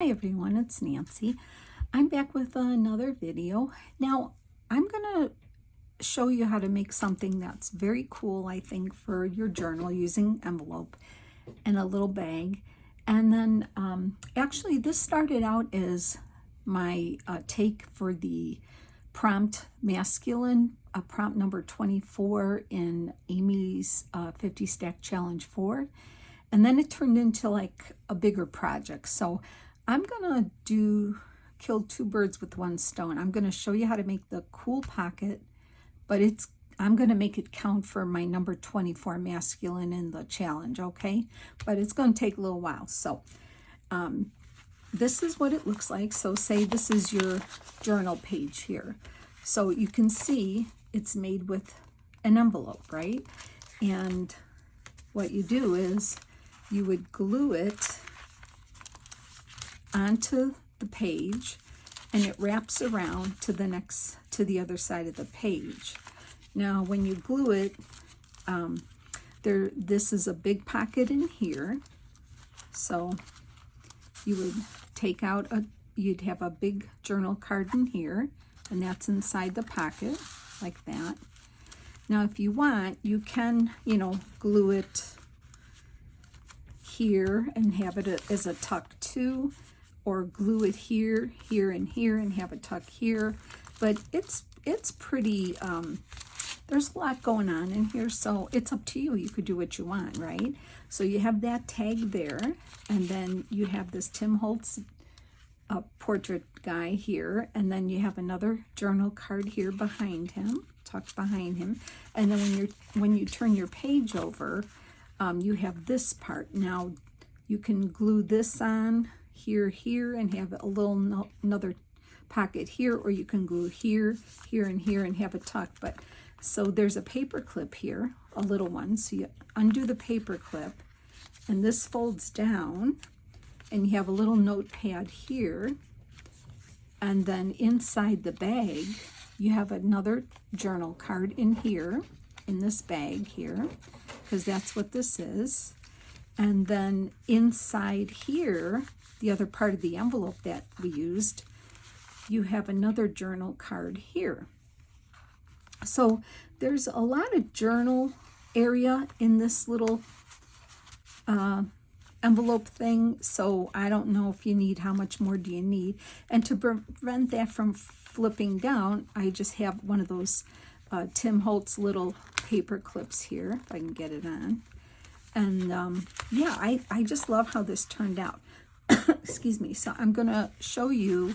Hi everyone, it's Nancy. I'm back with another video. Now I'm gonna show you how to make something that's very cool, I think, for your journal using envelope and a little bag. And then actually this started out as my take for the prompt masculine, prompt number 24 in Amy's 50 stack challenge 4. And then it turned into like a bigger project. So I'm gonna kill two birds with one stone. I'm gonna show you how to make the cool pocket, but I'm gonna make it count for my number 24 masculine in the challenge, okay? But it's gonna take a little while. So this is what it looks like. So say this is your journal page here. So you can see it's made with an envelope, right? And what you do is you would glue it onto the page and it wraps around to the other side of the page. Now when you glue it, this is a big pocket in here, so you would take out you'd have a big journal card in here, and that's inside the pocket like that. Now if you want, you can glue it here and have it as a tuck too, or glue it here, here, and here and have a tuck here. But it's pretty, there's a lot going on in here, so it's up to you. You could do what you want, right? So you have that tag there, and then you have this Tim Holtz portrait guy here, and then you have another journal card here behind him, tucked behind him. And then when you turn your page over, you have this part. Now you can glue this on here, and have a little another pocket here, or you can glue here, and here, and have a tuck. But so there's a paper clip here, a little one. So you undo the paper clip, and this folds down, and you have a little notepad here. And then inside the bag, you have another journal card in here, in this bag here, because that's what this is. And then inside here, the other part of the envelope that we used, you have another journal card here. So there's a lot of journal area in this little envelope thing. So I don't know if you need, how much more do you need? And to prevent that from flipping down, I just have one of those Tim Holtz little paper clips here, if I can get it on. And yeah, I just love how this turned out. Excuse me. So I'm going to show you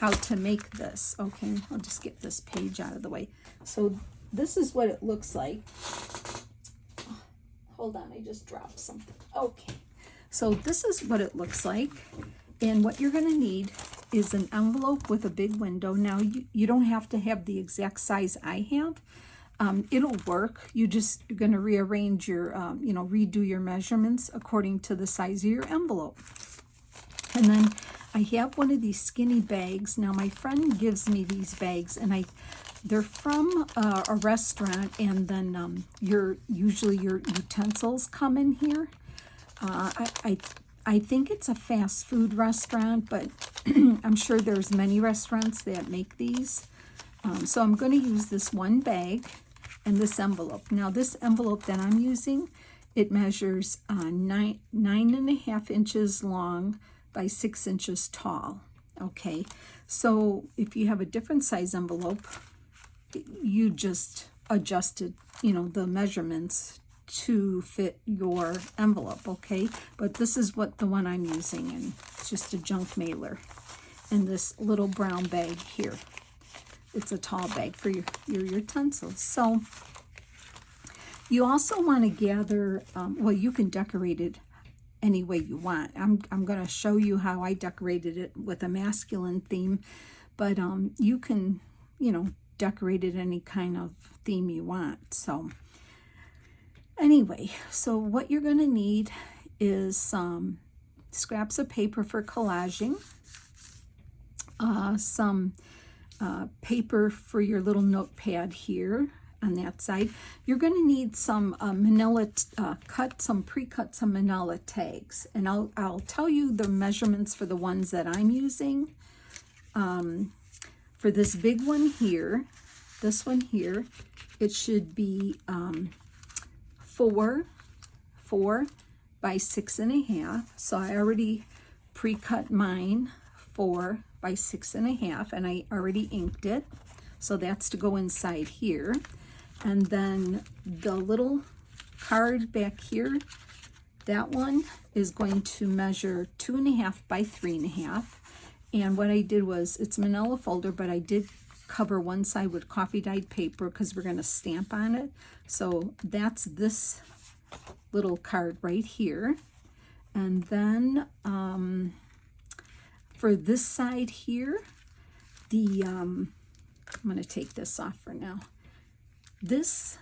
how to make this. Okay, I'll just get this page out of the way. So this is what it looks like. Hold on, I just dropped something. Okay, so this is what it looks like. And what you're going to need is an envelope with a big window. Now you don't have to have the exact size I have. It'll work. You're going to rearrange your, redo your measurements according to the size of your envelope. And then I have one of these skinny bags. Now my friend gives me these bags, and they're from a restaurant, and then usually your utensils come in here. I think it's a fast food restaurant, but I'm sure there's many restaurants that make these. So I'm going to use this one bag and this envelope. Now this envelope that I'm using, it measures 9.5 inches long by 6 inches tall. Okay, so if you have a different size envelope, you just adjusted, the measurements to fit your envelope. Okay, but this is what the one I'm using, and it's just a junk mailer in this little brown bag here. It's a tall bag for your utensils. So you also want to gather, well, you can decorate it any way you want. I'm going to show you how I decorated it with a masculine theme, but you can, decorate it any kind of theme you want. So anyway, so what you're going to need is some scraps of paper for collaging, some paper for your little notepad here, on that side. You're going to need some manila, pre-cut some manila tags, and I'll tell you the measurements for the ones that I'm using. For this big one here, this one here, it should be 4 by 6.5. So I already pre-cut mine 4 by 6.5, and I already inked it. So that's to go inside here. And then the little card back here, that one is going to measure 2.5 by 3.5. And what I did was, it's manila folder, but I did cover one side with coffee dyed paper because we're going to stamp on it. So that's this little card right here. And then for this side here, I'm going to take this off for now. This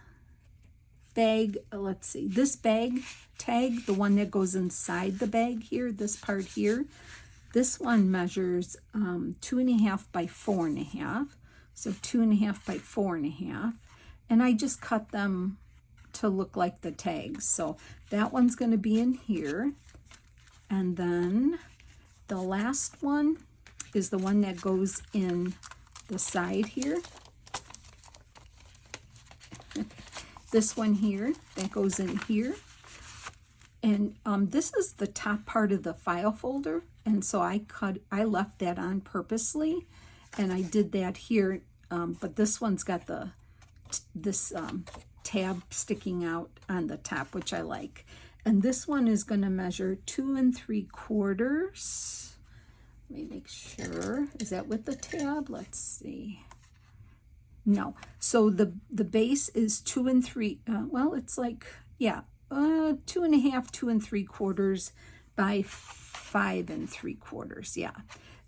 bag, let's see, this bag tag, the one that goes inside the bag here, this part here, this one measures 2.5 by 4.5. So 2.5 by 4.5. And I just cut them to look like the tags. So that one's going to be in here. And then the last one is the one that goes in the side here. This one here, that goes in here. And this is the top part of the file folder. And so I left that on purposely. And I did that here. But this one's got this tab sticking out on the top, which I like. And this one is going to measure 2 3/4. Let me make sure. Is that with the tab? Let's see. No. So the base is 2 3. Well, it's like, yeah, 2.5, 2 3/4 by 5 3/4. Yeah.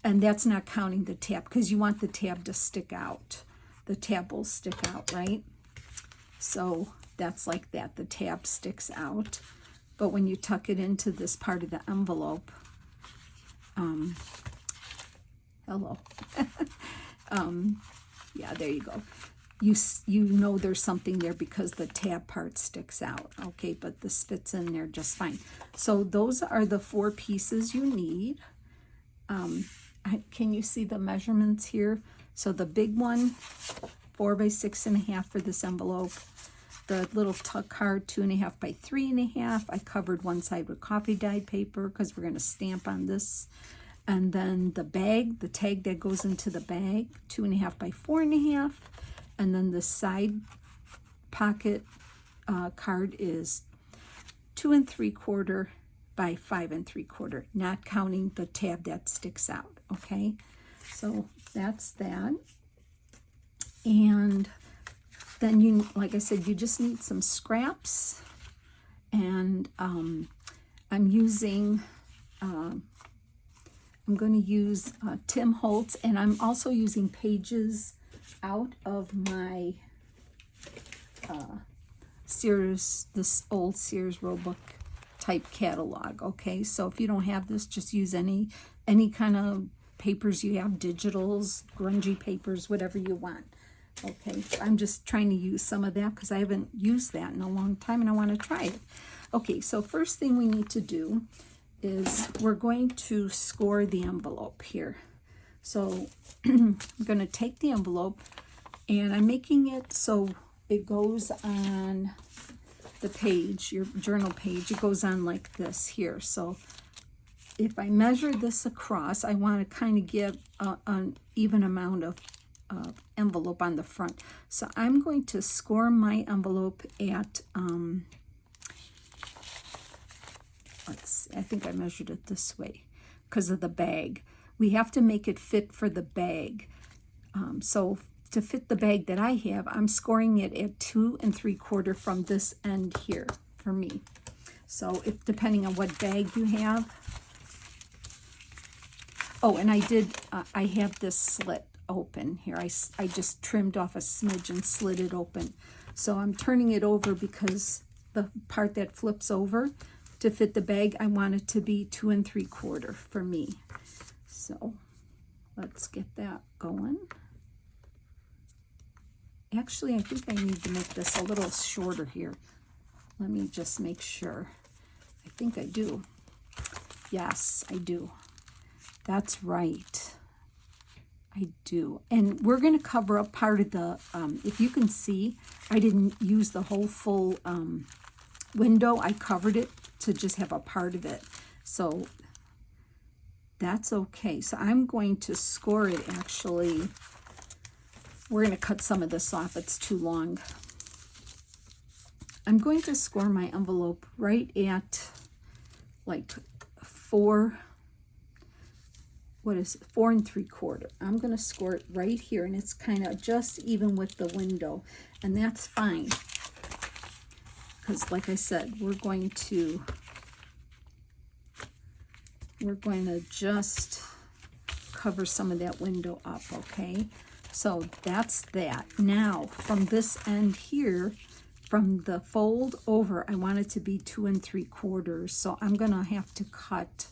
And that's not counting the tab, because you want the tab to stick out. The tab will stick out, right? So that's like that. The tab sticks out. But when you tuck it into this part of the envelope, hello. Yeah, there you go. You know there's something there because the tab part sticks out. Okay, but this fits in there just fine. So those are the 4 pieces you need. Can you see the measurements here? So the big one, 4 by 6.5 for this envelope. The little tuck card, 2.5 by 3.5. I covered one side with coffee dyed paper because we're going to stamp on this. And then the bag, the tag that goes into the bag, 2.5 by 4.5. And then the side pocket card is 2 3/4 by 5 3/4, not counting the tab that sticks out. Okay, so that's that. And then you, like I said, you just need some scraps. And I'm using, I'm going to use Tim Holtz, and I'm also using pages out of my Sears, this old Sears Roebuck type catalog. Okay, so if you don't have this, just use any kind of papers you have, digitals, grungy papers, whatever you want. Okay, I'm just trying to use some of that because I haven't used that in a long time and I want to try it. Okay, so first thing we need to do is we're going to score the envelope here. So I'm going to take the envelope, and I'm making it so it goes on the page, your journal page. It goes on like this here. So if I measure this across, I want to kind of give an even amount of envelope on the front. So I'm going to score my envelope at, let's see, I think I measured it this way because of the bag. We have to make it fit for the bag. So to fit the bag that I have, I'm scoring it at 2 3/4 from this end here for me. So if depending on what bag you have. Oh, and I have this slit open here. I just trimmed off a smidge and slid it open. So I'm turning it over because the part that flips over to fit the bag, I want it to be 2 3/4 for me. So let's get that going. Actually, I think I need to make this a little shorter here. Let me just make sure. I think I do. Yes, I do. That's right. I do. And we're going to cover up part of the, if you can see, I didn't use the whole full window. I covered it to just have a part of it. So that's okay. So I'm going to score it actually. We're going to cut some of this off. It's too long. I'm going to score my envelope right at like 4 3/4. I'm going to score it right here, and it's kind of just even with the window, and that's fine because, like I said, we're going to just cover some of that window up. Okay, so that's that. Now from this end here, from the fold over, I want it to be 2 3/4, so I'm gonna have to cut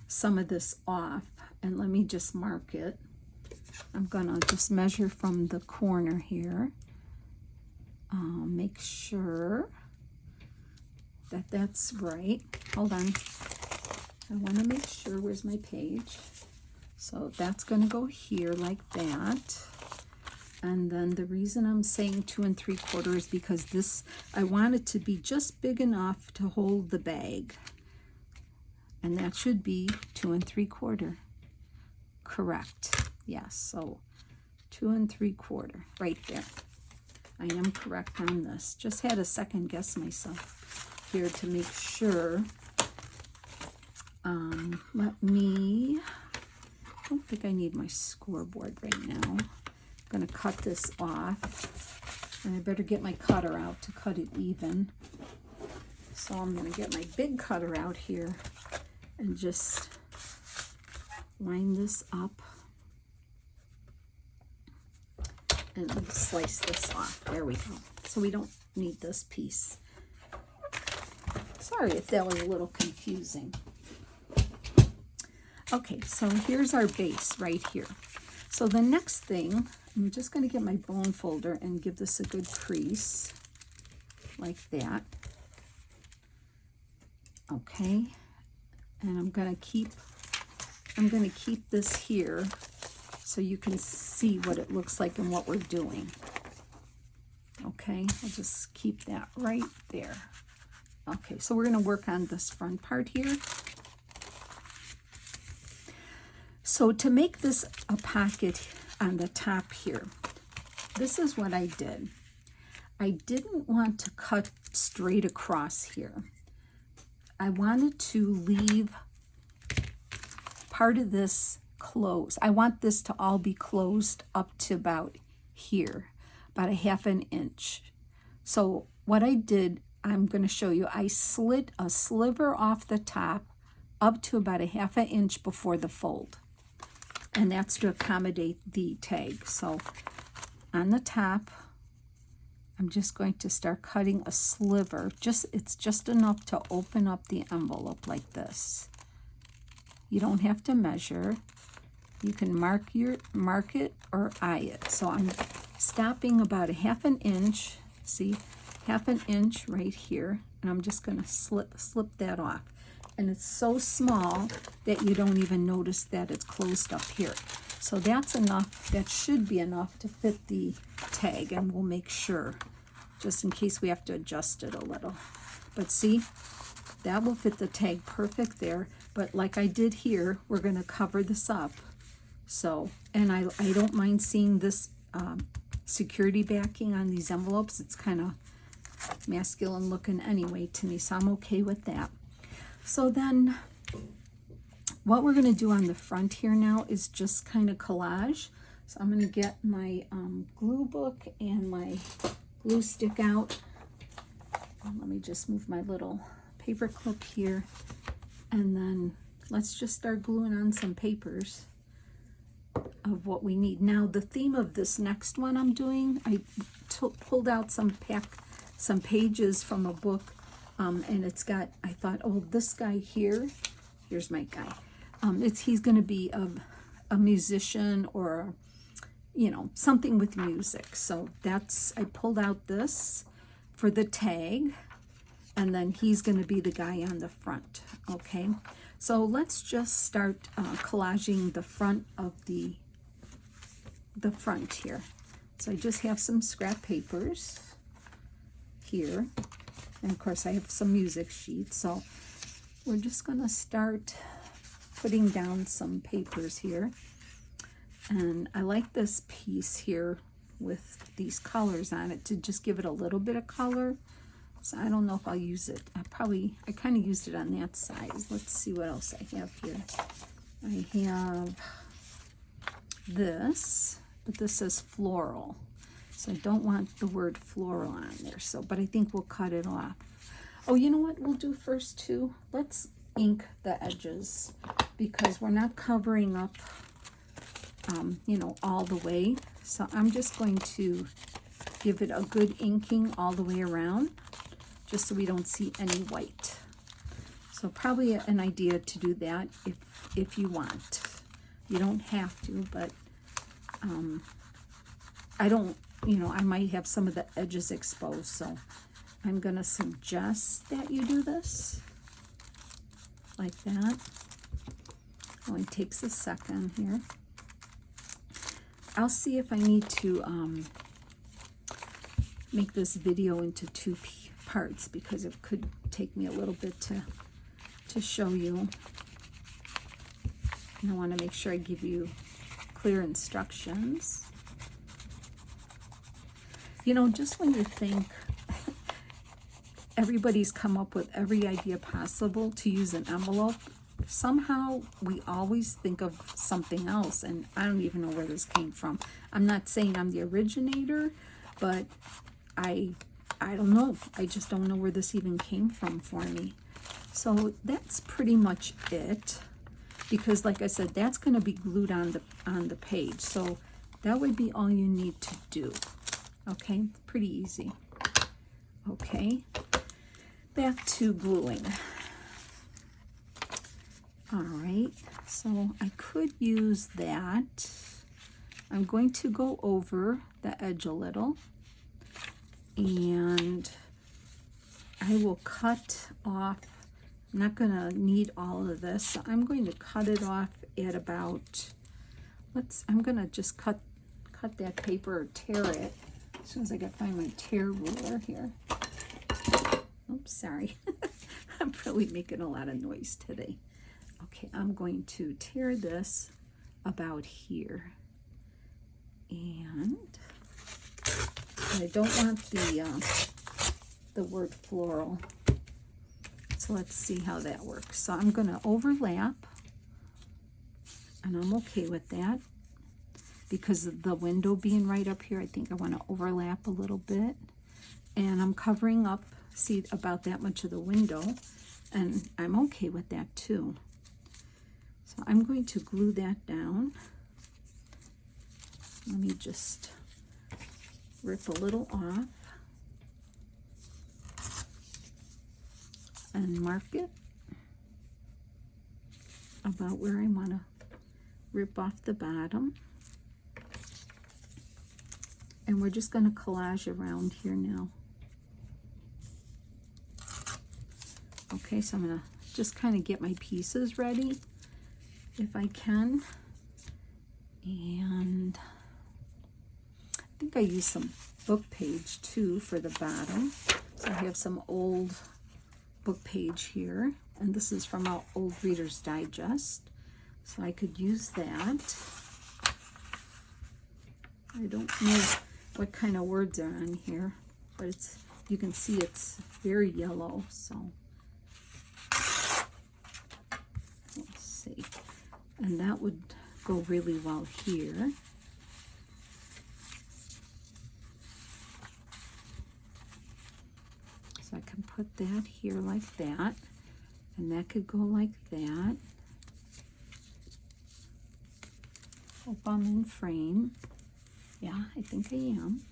some of this off, and let me just mark it. I'm gonna just measure from the corner here, make sure that that's right. Hold on, I want to make sure. Where's my page? So that's gonna go here like that. And then the reason I'm saying 2 3/4 is because this, I want it to be just big enough to hold the bag. And that should be 2 3/4. Correct. Yes, so 2 3/4 right there. I am correct on this. Just had to second guess myself here to make sure. I don't think I need my scoreboard right now. I'm going to cut this off, and I better get my cutter out to cut it even. So I'm going to get my big cutter out here and just line this up and slice this off. There we go. So we don't need this piece. Sorry if that was a little confusing. Okay, so here's our base right here. So the next thing, I'm just going to get my bone folder and give this a good crease like that. Okay, and I'm going to keep this here so you can see what it looks like and what we're doing. Okay, I'll just keep that right there. Okay, so we're going to work on this front part here. So to make this a pocket on the top here, this is what I did. I didn't want to cut straight across here. I wanted to leave part of this closed. I want this to all be closed up to about here, about 1/2 inch. So what I did, I'm going to show you, I slit a sliver off the top up to about 1/2 inch before the fold. And that's to accommodate the tag. So on the top, I'm just going to start cutting a sliver. It's just enough to open up the envelope like this. You don't have to measure. You can mark it or eye it. So I'm stopping about 1/2 inch. See, 1/2 inch right here, and I'm just going to slip that off. And it's so small that you don't even notice that it's closed up here. So that's enough. That should be enough to fit the tag, and we'll make sure, just in case we have to adjust it a little. But see, that will fit the tag perfect there. But like I did here, we're going to cover this up. So, and I don't mind seeing this security backing on these envelopes. It's kind of masculine looking anyway to me, so I'm okay with that. So then what we're going to do on the front here now is just kind of collage. So I'm going to get my glue book and my glue stick out. And let me just move my little paper clip here. And then let's just start gluing on some papers of what we need. Now the theme of this next one I'm doing, I pulled out some pages from a book. And it's got, I thought, oh, this guy here, here's my guy. He's going to be a musician or you know, something with music. So that's, I pulled out this for the tag, and then he's going to be the guy on the front. Okay, so let's just start collaging the front of the front here. So I just have some scrap papers here, and of course I have some music sheets. So we're just going to start putting down some papers here. And I like this piece here with these colors on it to just give it a little bit of color. So I don't know if I'll use it. I kind of used it on that side. Let's see what else I have here. I have this, but this says floral. So I don't want the word floral on there. So, but I think we'll cut it off. Oh, you know what we'll do first too? Let's ink the edges, because we're not covering up you know, all the way. So I'm just going to give it a good inking all the way around, just so we don't see any white. So probably an idea to do that if you want. You don't have to, but I don't, you know, I might have some of the edges exposed, so I'm gonna suggest that you do this like that. Only takes a second here. I'll see if I need to make this video into 2 parts, because it could take me a little bit to show you. And I want to make sure I give you clear instructions. You know, just when you think everybody's come up with every idea possible to use an envelope, somehow we always think of something else, and I don't even know where this came from. I'm not saying I'm the originator, but I don't know. I just don't know where this even came from for me. So that's pretty much it, because like I said, that's going to be glued on the page. So that would be all you need to do. Okay, pretty easy. Okay, back to gluing. All right, so I could use that. I'm going to go over the edge a little, and I will cut off. I'm not going to need all of this, so I'm going to cut it off at about, I'm going to just cut that paper, or tear it, as soon as I can find my tear ruler here. Oops, sorry. I'm really making a lot of noise today. Okay, I'm going to tear this about here, and I don't want the word floral. So let's see how that works. So I'm going to overlap, and I'm okay with that, because of the window being right up here. I think I want to overlap a little bit, and I'm covering up, see, about that much of the window, and I'm okay with that too. So I'm going to glue that down. Let me just rip a little off and mark it about where I want to rip off the bottom. And we're just going to collage around here now. Okay, so I'm going to just kind of get my pieces ready if I can. And I think I used some book page too for the bottom. So I have some old book page here, and this is from our old Reader's Digest, so I could use that. I don't know what kind of words are on here, but it's, you can see it's very yellow, so let's see. And that would go really well here. So I can put that here like that, and that could go like that. Hope I'm in frame. Yeah, I think I am.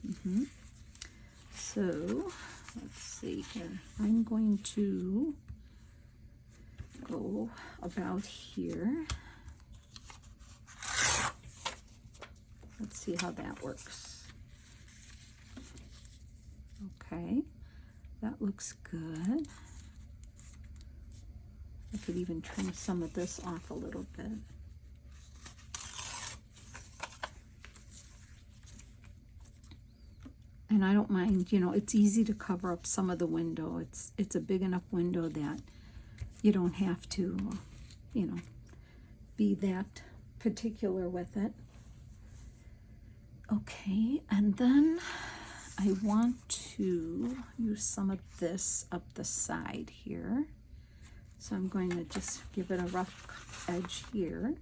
So let's see here. I'm going to go about here. Let's see how that works. Okay, that looks good. I could even trim some of this off a little bit. And I don't mind, you know, it's easy to cover up some of the window. It's a big enough window that you don't have to, you know, be that particular with it. Okay, and then I want to use some of this up the side here. So I'm going to just give it a rough edge here.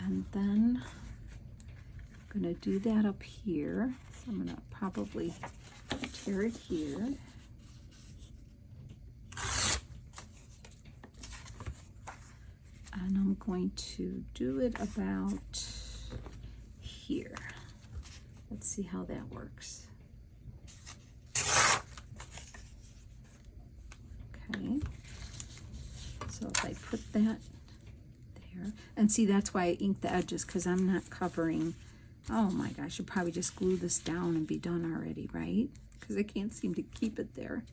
And then I'm going to do that up here. So I'm going to probably tear it here. And I'm going to do it about here. Let's see how that works. Okay. So if I put that there, and see, that's why I inked the edges, because I'm not covering. Oh my gosh, I should probably just glue this down and be done already, right? Because I can't seem to keep it there.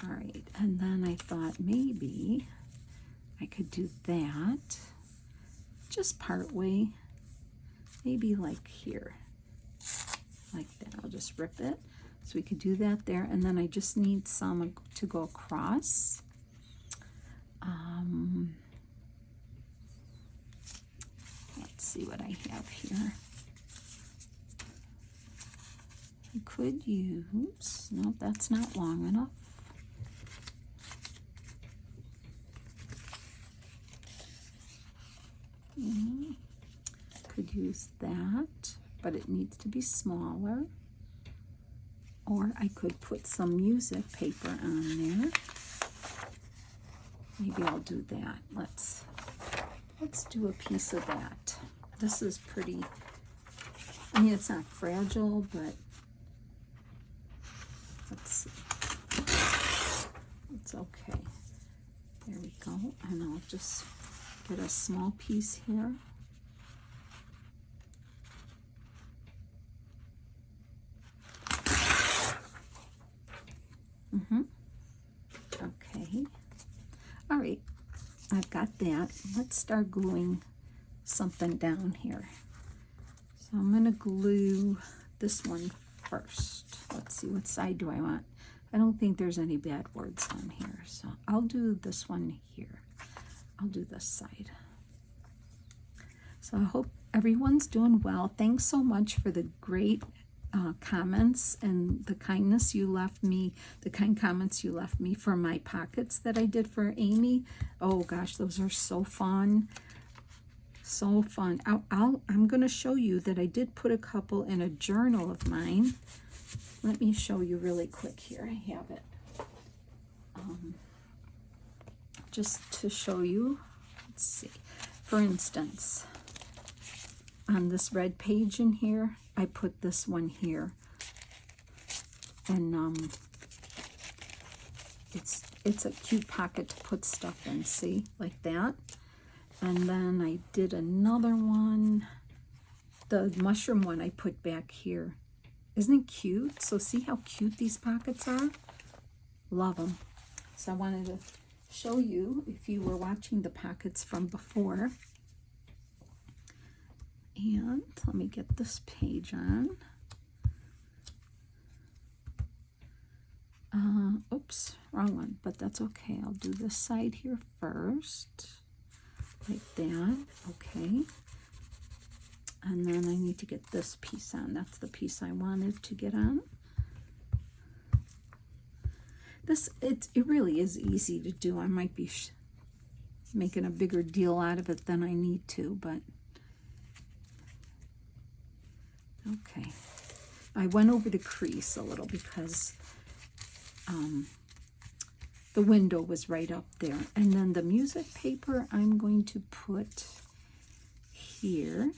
All right, and then I thought maybe I could do that just part way, maybe like here, like that. I'll just rip it. So we could do that there, and then I just need some to go across. Let's see what I have here. I could use, no, that's not long enough. Could use that, but it needs to be smaller. Or I could put some music paper on there. Maybe I'll do that. Let's do a piece of that. This is pretty, I mean, it's not fragile, but let's see. It's okay. There we go. And I'll just get a small piece here. Okay. All right. I've got that. Let's start gluing something down here. So I'm going to glue this one first. Let's see, what side do I want? I don't think there's any bad words on here, so I'll do this one here. I'll do this side. So I hope everyone's doing well. Thanks so much for the great comments and the kindness you left me, the kind comments you left me for my pockets that I did for Amy. Oh gosh, those are so fun. So fun. I'm going to show you that I did put a couple in a journal of mine. Let me show you really quick here. I have it. Just to show you. Let's see. For instance, on this red page in here, I put this one here. And it's a cute pocket to put stuff in, see? Like that. And then I did another one. The mushroom one I put back here. Isn't it cute? So see how cute these pockets are? Love them. So I wanted to show you if you were watching the pockets from before. And let me get this page on. Oops, wrong one, but that's okay. I'll do this side here first. Like that, okay. And then I need to get this piece on. That's the piece I wanted to get on. This, it really is easy to do. I might be making a bigger deal out of it than I need to, but okay. I went over the crease a little because the window was right up there. And then the music paper I'm going to put here.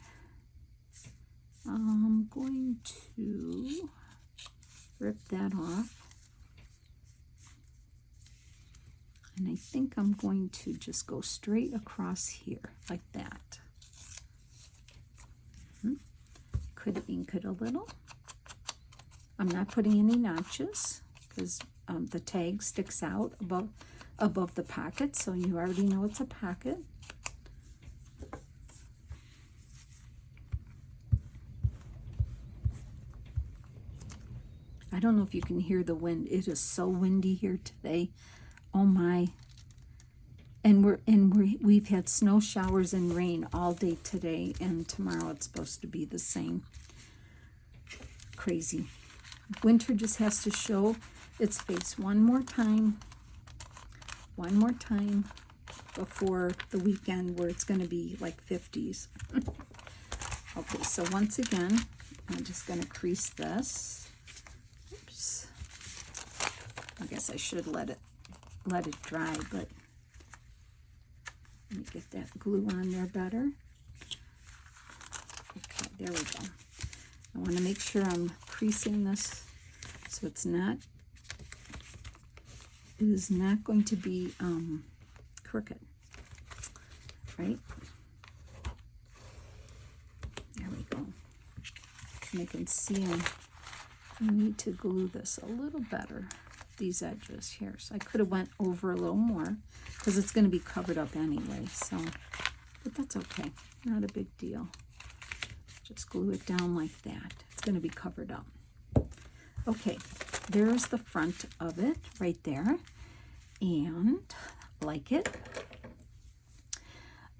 I'm going going to rip that off. And I think I'm going to just go straight across here, like that. Could ink it a little. I'm not putting any notches because the tag sticks out above the pocket, so you already know it's a pocket. I don't know if you can hear the wind. It is so windy here today. Oh my. And we've had snow showers and rain all day today, and tomorrow it's supposed to be the same. Crazy. Winter just has to show its face one more time before the weekend where it's going to be like 50s. Okay, so once again, I'm just going to crease this. Oops. I guess I should let it dry, but let me get that glue on there better. Okay, there we go. I want to make sure I'm creasing this so it is not going to be crooked, right? There we go. And you can see I need to glue this a little better, these edges here. So I could have went over a little more because it's going to be covered up anyway, so, but that's okay, not a big deal. Just glue it down like that. It's going to be covered up. Okay, there's the front of it right there, and like it.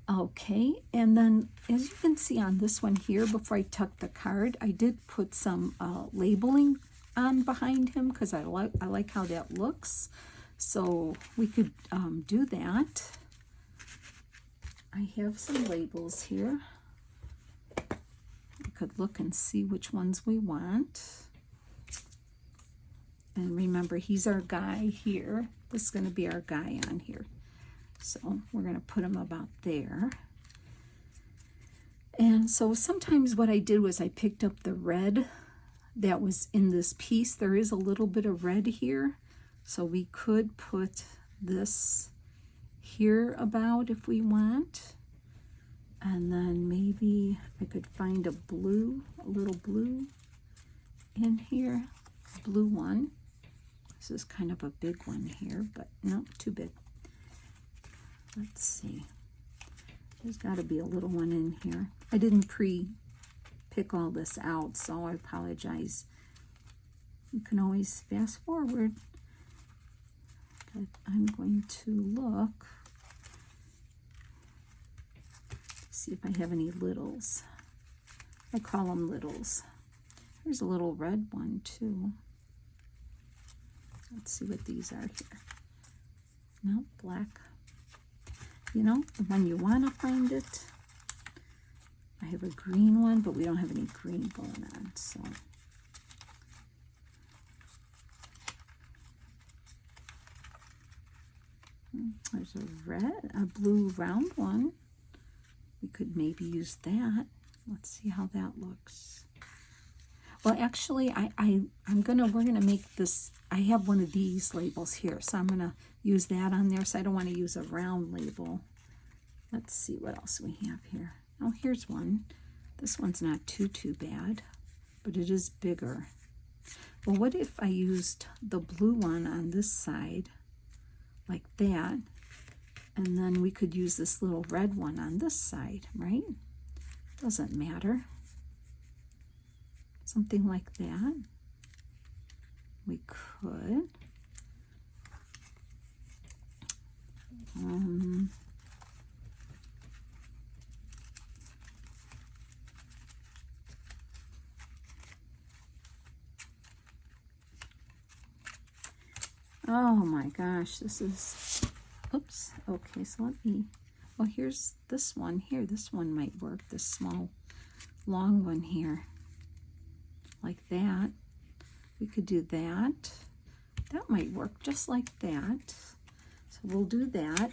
Okay, and then as you can see on this one here, before I tuck the card, I did put some labeling on behind him because I like how that looks. So we could do that. I have some labels here. We could look and see which ones we want. And remember, he's our guy here. This is going to be our guy on here. So we're going to put him about there. And so sometimes what I did was I picked up the red that was in this piece. There is a little bit of red here. So we could put this here about if we want. And then maybe I could find a blue, a little blue in here. Blue one. This is kind of a big one here, but no, too big. Let's see. There's got to be a little one in here. I didn't pre-pick all this out, so I apologize. You can always fast forward. But I'm going to look, see if I have any littles. I call them littles. There's a little red one too. Let's see what these are here. No, black. You know, when you want to find it, I have a green one, but we don't have any green going on, so. There's a blue round one. We could maybe use that. Let's see how that looks. Well, actually, we're gonna make this. I have one of these labels here, so I'm gonna use that on there. So I don't want to use a round label. Let's see what else we have here. Oh, here's one. This one's not too bad, but it is bigger. Well, what if I used the blue one on this side, like that, and then we could use this little red one on this side, right? Doesn't matter. Something like that. We could. Oh my gosh, this is, oops, okay, so let me, well, here's this one here. This one might work, this small, long one here, like that. We could do that. That might work just like that. So we'll do that.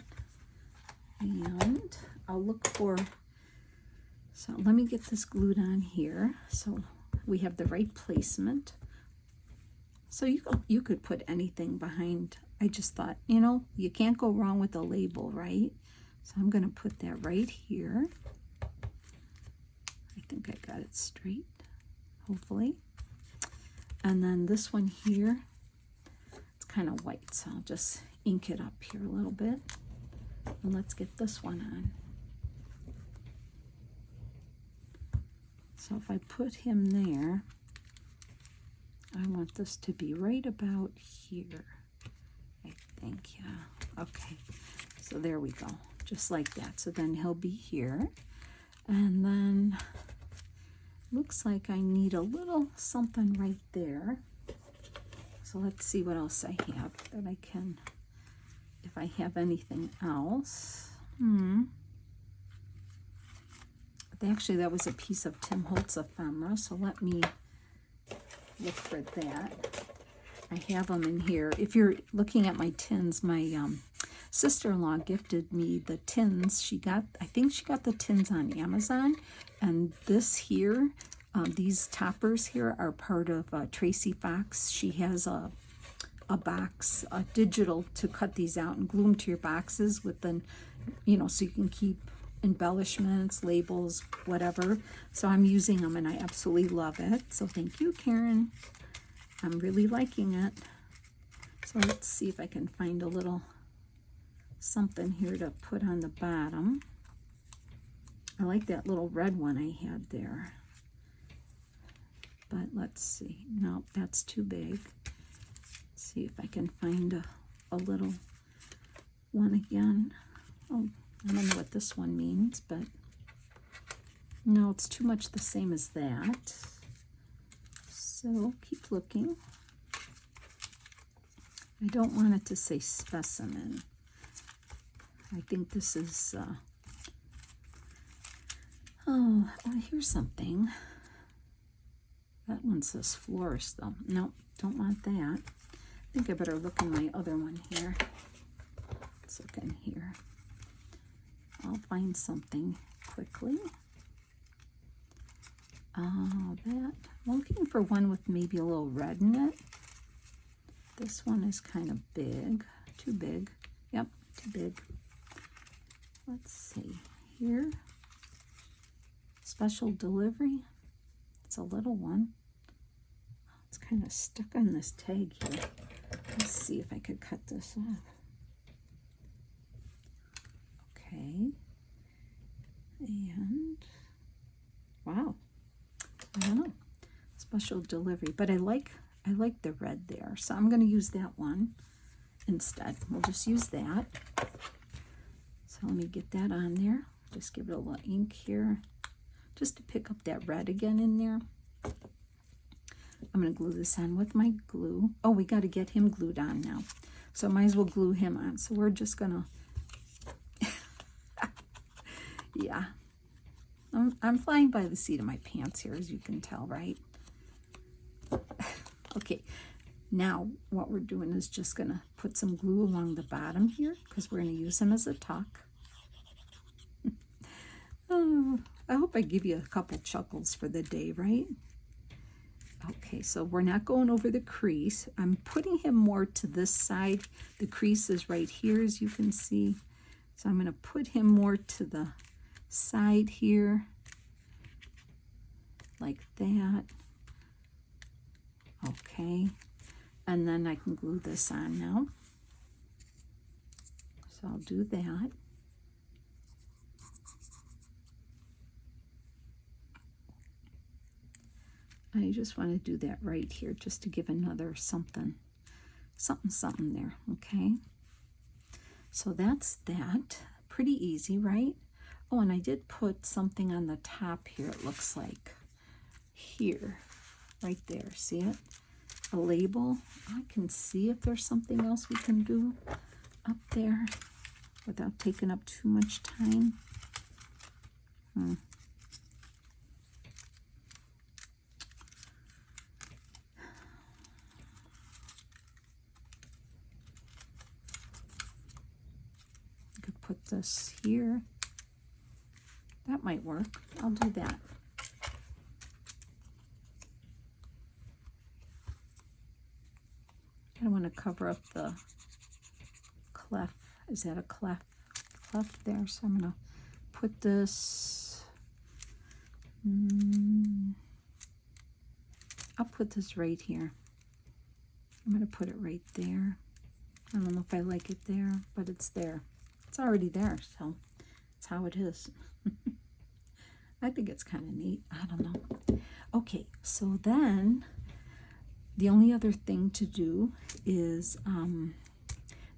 And I'll look for, so let me get this glued on here. So we have the right placement. So you could put anything behind. I just thought, you know, you can't go wrong with a label, right? So I'm going to put that right here. I think I got it straight, hopefully. And then this one here, it's kind of white, so I'll just ink it up here a little bit. And let's get this one on. So if I put him there, I want this to be right about here. I think, yeah. Okay, so there we go, just like that. So then he'll be here. And then looks like I need a little something right there. So let's see what else I have that I can, if I have anything else. Actually, that was a piece of Tim Holtz ephemera, so let me look for that. I have them in here. If you're looking at my tins, my sister-in-law gifted me the tins. I think she got the tins on Amazon, and this here, these toppers here are part of Tracy Fox. She has a box, a digital, to cut these out and glue them to your boxes with the, you know, so you can keep embellishments, labels, whatever. So I'm using them and I absolutely love it. So thank you, Karen. I'm really liking it. So let's see if I can find a little something here to put on the bottom. I like that little red one I had there. But let's see. Nope, that's too big. Let's see if I can find a little one again. Oh, I don't know what this one means, but no, it's too much the same as that. So keep looking. I don't want it to say specimen. I think this is, oh, here's something. That one says florist though. Nope, don't want that. I think I better look in my other one here. Let's look in here. I'll find something quickly. Oh, that. I'm looking for one with maybe a little red in it. This one is kind of big. Too big. Yep, too big. Let's see here. Special delivery. It's a little one. It's kind of stuck on this tag here. Let's see if I could cut this off. Okay. And wow. I don't know. Special delivery. But I like the red there. So I'm going to use that one instead. We'll just use that. So let me get that on there. Just give it a little ink here. Just to pick up that red again in there. I'm going to glue this on with my glue. Oh, we got to get him glued on now. So I might as well glue him on. So we're just going to... yeah. I'm flying by the seat of my pants here, as you can tell, right? Okay. Now, what we're doing is just going to put some glue along the bottom here, because we're going to use him as a tuck. Oh, I hope I give you a couple chuckles for the day, right? Okay, so we're not going over the crease. I'm putting him more to this side. The crease is right here, as you can see. So I'm going to put him more to the side here, like that. Okay, and then I can glue this on now. So I'll do that. I just want to do that right here, just to give another something there, okay? So that's that. Pretty easy, right? Oh, and I did put something on the top here, it looks like. Here, right there, see it? A label. I can see if there's something else we can do up there without taking up too much time. Put this here. That might work. I'll do that. kind of want to cover up the clef. Is that a clef? Clef there. So I'm going to put this, I'll put this right here. I'm going to put it right there. I don't know if I like it there, but it's there. It's already there, so that's how it is. I think it's kind of neat. I don't know. Okay, so then the only other thing to do is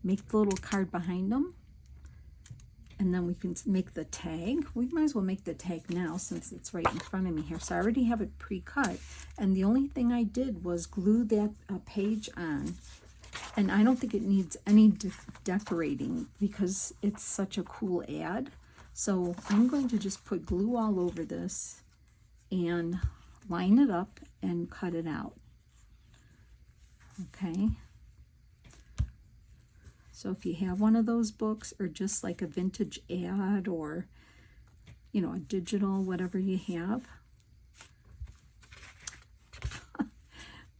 make the little card behind them, and then we can make the tag. We might as well make the tag now since it's right in front of me here. So I already have it pre-cut, and the only thing I did was glue that page on, and I don't think it needs any decorating because it's such a cool ad. So I'm going to just put glue all over this and line it up and cut it out. Okay. So if you have one of those books, or just like a vintage ad, or, you know, a digital, whatever you have,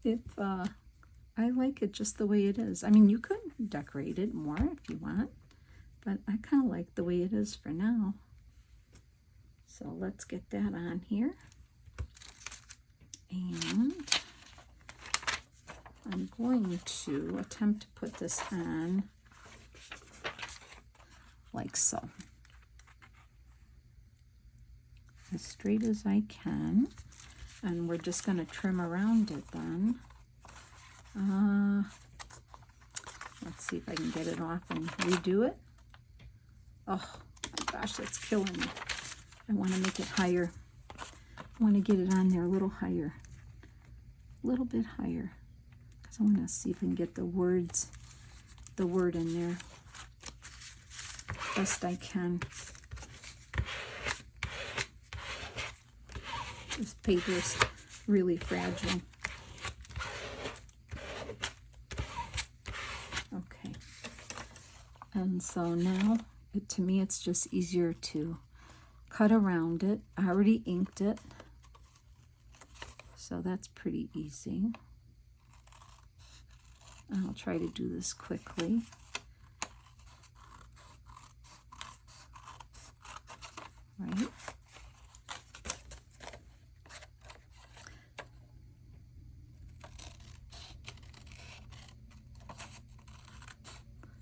if I like it just the way it is. I mean, you could decorate it more if you want, but I kind of like the way it is for now. So let's get that on here. And I'm going to attempt to put this on like so, as straight as I can, and we're just going to trim around it then. Let's see if I can get it off and redo it. Oh my gosh, that's killing me. I want to make it higher. I want to get it on there a little higher, a little bit higher, because I want to see if I can get the word in there best I can. This paper is really fragile. Okay, and so now to me it's just easier to cut around it. I already inked it, so that's pretty easy. I'll try to do this quickly. Right.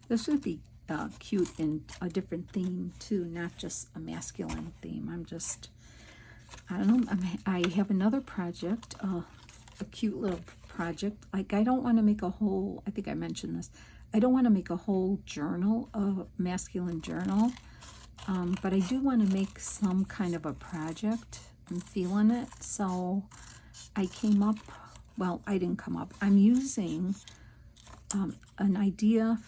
This would be cute in a different theme too, not just a masculine theme. I don't know, I have another project, a cute little project. Like, I don't want to make a whole, I think I mentioned this, I don't want to make a whole journal, a masculine journal, but I do want to make some kind of a project. I'm feeling it, so I came up, well, I didn't come up, I'm using an idea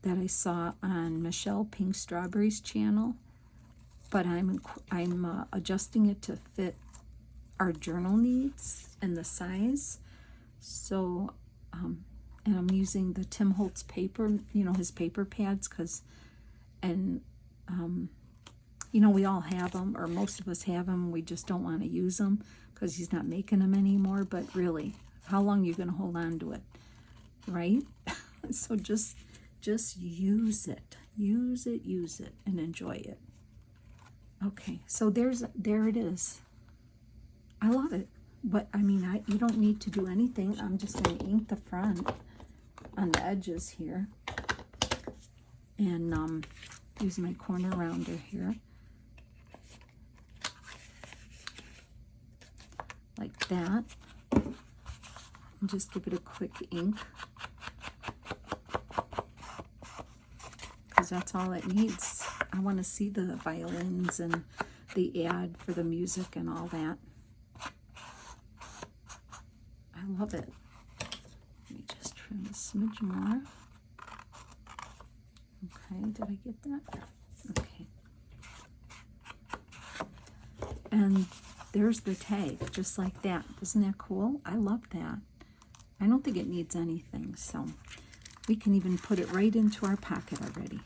that I saw on Michelle Pink Strawberry's channel, but I'm adjusting it to fit our journal needs and the size. So, and I'm using the Tim Holtz paper, you know, his paper pads, you know, we all have them, or most of us have them. We just don't want to use them because he's not making them anymore. But really, how long are you going to hold on to it, right? So just use it, and enjoy it. Okay, so there it is. I love it, but I mean, you don't need to do anything. I'm just going to ink the front on the edges here, and use my corner rounder here, like that, and just give it a quick ink, because that's all it needs. I want to see the violins and the ad for the music and all that. I love it. Let me just trim a smidge more. Okay, did I get that? Okay. And there's the tag, just like that. Isn't that cool? I love that. I don't think it needs anything, so we can even put it right into our pocket already.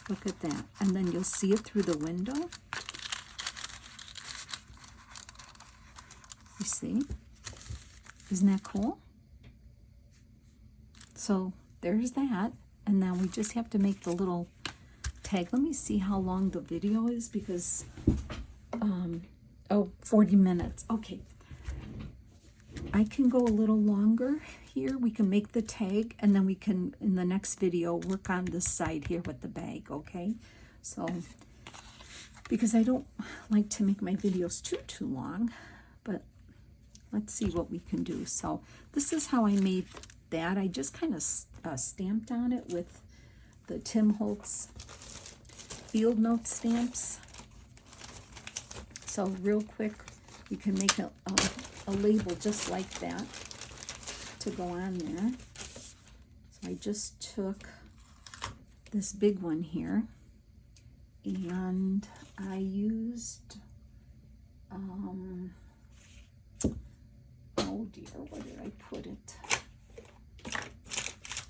Look at that. And then you'll see it through the window. You see? Isn't that cool? So there's that. And now we just have to make the little tag. Let me see how long the video is because, oh, 40 minutes. Okay. I can go a little longer here. We can make the tag and then we can, in the next video, work on this side here with the bag, okay? So, because I don't like to make my videos too long, but let's see what we can do. So this is how I made that. I just kind of stamped on it with the Tim Holtz field note stamps. So real quick, you can make a label just like that to go on there. So I just took this big one here and I used, oh dear, where did I put it?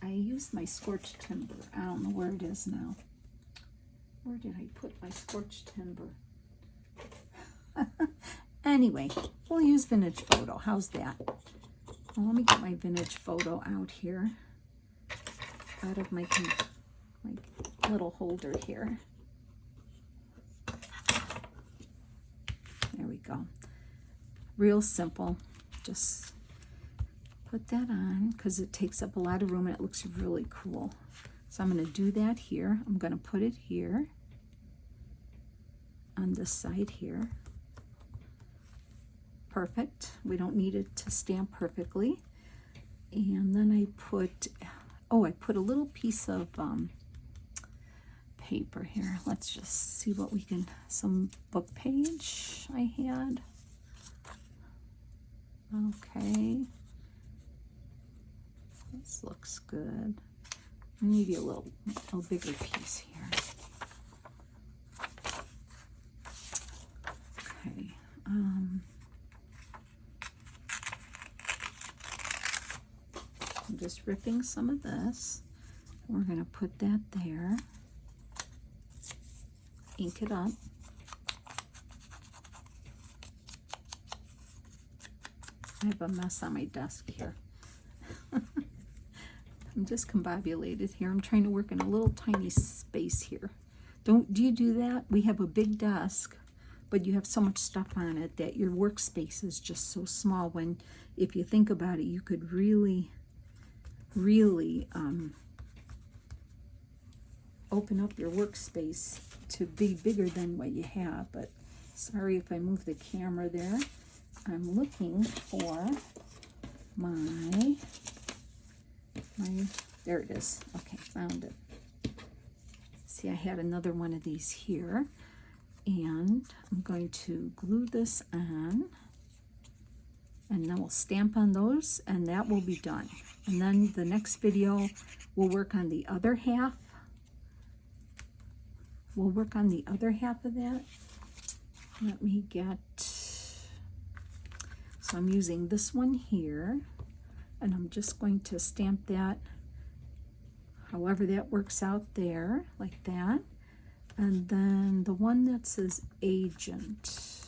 I used my scorched timber. I don't know where it is now. Where did I put my scorched timber? Anyway, we'll use vintage photo. How's that? Well, let me get my vintage photo out here, out of my little holder here. There we go. Real simple. Just put that on because it takes up a lot of room and it looks really cool. So I'm going to do that here. I'm going to put it here on this side here. Perfect. We don't need it to stamp perfectly. And then I put, oh, I put a little piece of paper here. Let's just see what we can, some book page I had. Okay. This looks good. Maybe a little bigger piece here. Okay. I'm just ripping some of this. We're going to put that there. Ink it up. I have a mess on my desk here. I'm just combobulated here. I'm trying to work in a little tiny space here. Do you do that? We have a big desk, but you have so much stuff on it that your workspace is just so small when, if you think about it, you could really open up your workspace to be bigger than what you have. But sorry if I move the camera there. I'm looking for my, there it is. Okay, found it. See, I had another one of these here, and I'm going to glue this on, and then we'll stamp on those, and that will be done. And then the next video, we'll work on the other half. We'll work on the other half of that. Let me get, so I'm using this one here, and I'm just going to stamp that however that works out there, like that. And then the one that says agent,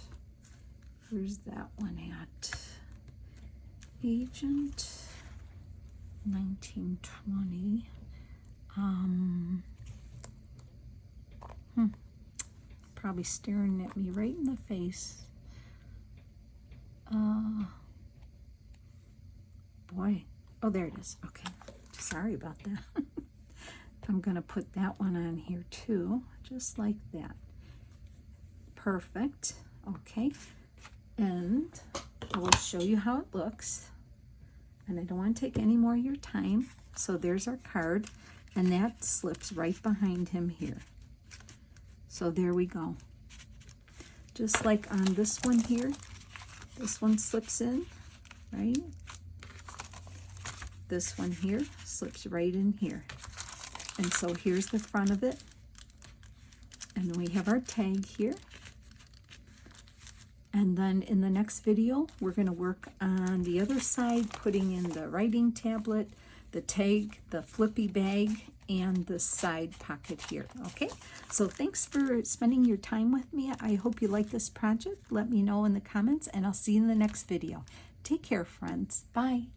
where's that one at? Agent 1920. Probably staring at me right in the face. Boy. Oh, there it is. Okay. Sorry about that. I'm going to put that one on here too, just like that. Perfect. Okay. And I will show you how it looks. And I don't want to take any more of your time. So there's our card, and that slips right behind him here. So there we go. Just like on this one here, this one slips in, right? This one here slips right in here. And so here's the front of it. And then we have our tag here. And then in the next video, we're going to work on the other side, putting in the writing tablet, the tag, the flippy bag, and the side pocket here. Okay, so thanks for spending your time with me. I hope you like this project. Let me know in the comments, and I'll see you in the next video. Take care, friends. Bye.